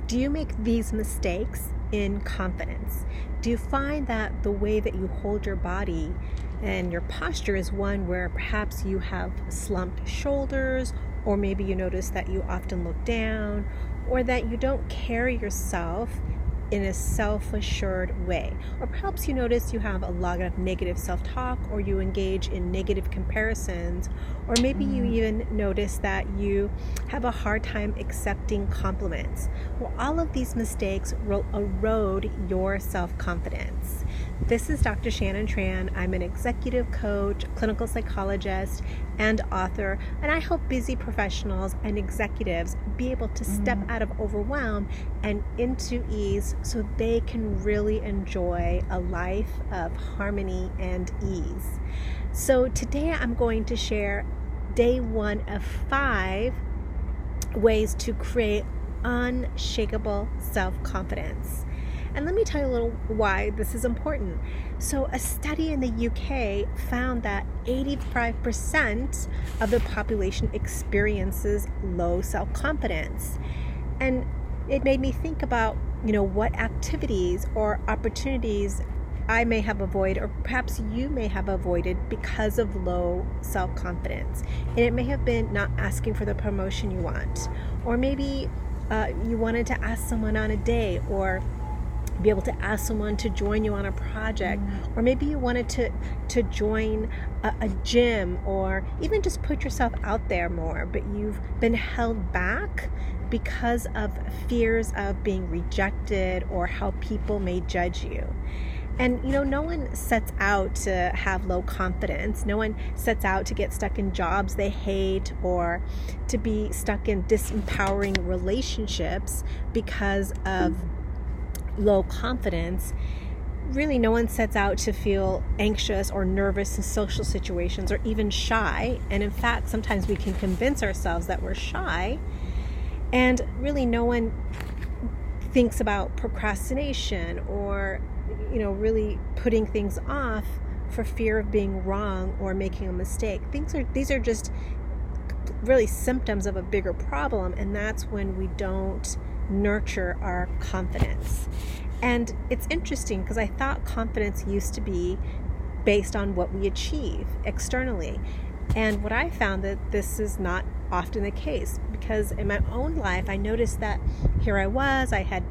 Do you make these mistakes in confidence? Do you find that the way that you hold your body and your posture is one where perhaps you have slumped shoulders, or maybe you notice that you often look down, or that you don't carry yourself in a self-assured way? Or perhaps you notice you have a lot of negative self-talk, or you engage in negative comparisons, or maybe you even notice that you have a hard time accepting compliments. Well, all of these mistakes will erode your self-confidence. This is Dr. Shannon Tran. I'm an executive coach, clinical psychologist, and author, and I help busy professionals and executives be able to step out of overwhelm and into ease so they can really enjoy a life of harmony and ease. So today I'm going to share day 1 of 5 ways to create unshakable self-confidence. And let me tell you a little why this is important. So a study in the UK found that 85% of the population experiences low self-confidence. And it made me think about, what activities or opportunities I may have avoided, or perhaps you may have avoided because of low self-confidence. And it may have been not asking for the promotion you want, or maybe you wanted to ask someone on a date, or be able to ask someone to join you on a project, or maybe you wanted to join a gym, or even just put yourself out there more, but you've been held back because of fears of being rejected or how people may judge you. And no one sets out to have low confidence. No one sets out to get stuck in jobs they hate, or to be stuck in disempowering relationships because of low confidence. Really, no one sets out to feel anxious or nervous in social situations, or even shy. And in fact, sometimes we can convince ourselves that we're shy. And really, no one thinks about procrastination, or really putting things off for fear of being wrong or making a mistake. These are just really symptoms of a bigger problem, and that's when we don't nurture our confidence. And it's interesting because I thought confidence used to be based on what we achieve externally. And what I found that this is not often the case, because in my own life, I noticed that here I was, I had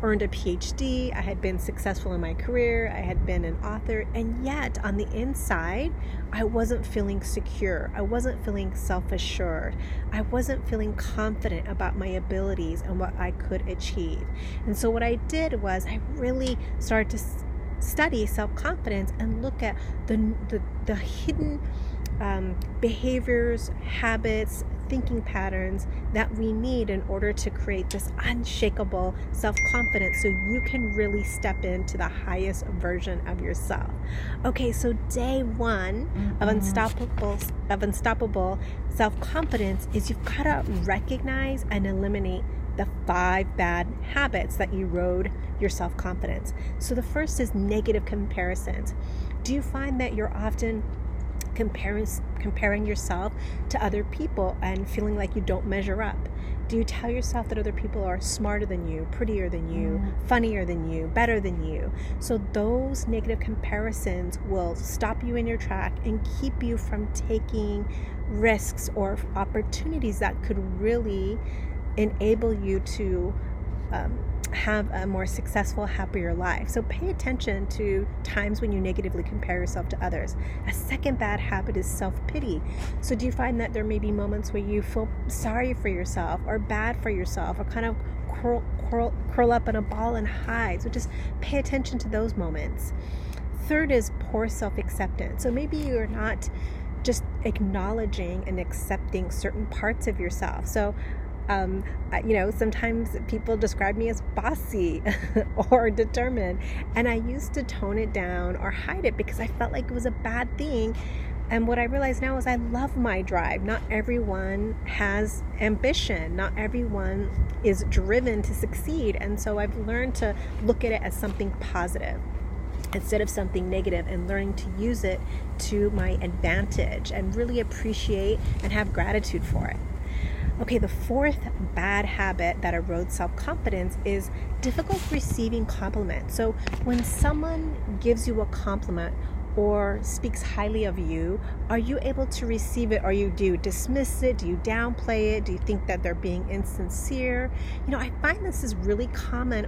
earned a PhD, I had been successful in my career, I had been an author, and yet on the inside, I wasn't feeling secure. I wasn't feeling self-assured. I wasn't feeling confident about my abilities and what I could achieve. And so what I did was I really started to study self-confidence and look at the hidden behaviors, habits, thinking patterns that we need in order to create this unshakable self-confidence so you can really step into the highest version of yourself. Okay, so day 1 of unstoppable self-confidence is you've got to recognize and eliminate the 5 bad habits that erode your self-confidence. So the first is negative comparisons. Do you find that you're often comparing yourself to other people and feeling like you don't measure up? Do you tell yourself that other people are smarter than you, prettier than you, funnier than you, better than you? So those negative comparisons will stop you in your track and keep you from taking risks or opportunities that could really enable you to have a more successful, happier life. So pay attention to times when you negatively compare yourself to others. A second bad habit is self-pity. So do you find that there may be moments where you feel sorry for yourself or bad for yourself, or kind of curl up in a ball and hide? So just pay attention to those moments. Third is poor self-acceptance. So maybe you're not just acknowledging and accepting certain parts of yourself. So sometimes people describe me as bossy or determined, and I used to tone it down or hide it because I felt like it was a bad thing. And what I realize now is I love my drive. Not everyone has ambition. Not everyone is driven to succeed. And so I've learned to look at it as something positive instead of something negative, and learning to use it to my advantage and really appreciate and have gratitude for it. Okay, the fourth bad habit that erodes self-confidence is difficult receiving compliments. So when someone gives you a compliment or speaks highly of you, are you able to receive it, or do you dismiss it? Do you downplay it? Do you think that they're being insincere? I find this is really common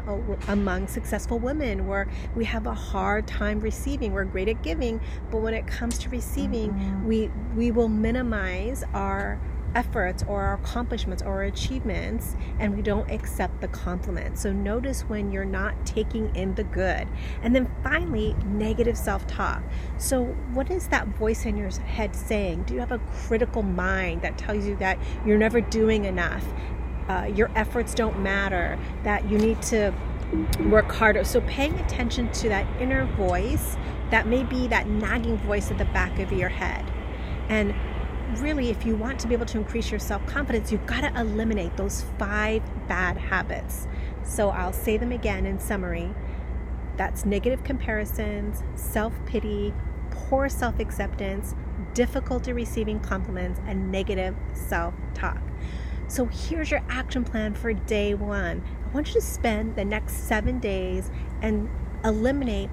among successful women, where we have a hard time receiving. We're great at giving, but when it comes to receiving, we will minimize our efforts or our accomplishments or our achievements, and we don't accept the compliment. So notice when you're not taking in the good. And then finally, negative self-talk. So what is that voice in your head saying? Do you have a critical mind that tells you that you're never doing enough, your efforts don't matter, that you need to work harder? So paying attention to that inner voice, that may be that nagging voice at the back of your head. And really, if you want to be able to increase your self-confidence, you've got to eliminate those 5 bad habits. So I'll say them again in summary. That's negative comparisons, self-pity, poor self-acceptance, difficulty receiving compliments, and negative self-talk. So here's your action plan for day 1. I want you to spend the next 7 days and eliminate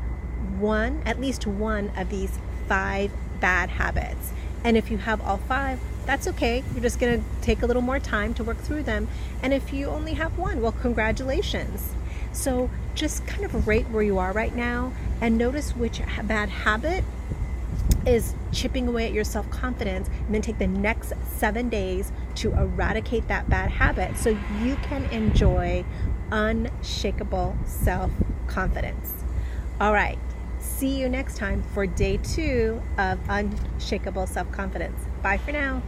at least one of these 5 bad habits. And if you have all 5, that's okay. You're just going to take a little more time to work through them. And if you only have 1, well, congratulations. So just kind of rate where you are right now and notice which bad habit is chipping away at your self-confidence, and then take the next 7 days to eradicate that bad habit so you can enjoy unshakable self-confidence. All right. See you next time for day 2 of Unshakable Self-Confidence. Bye for now.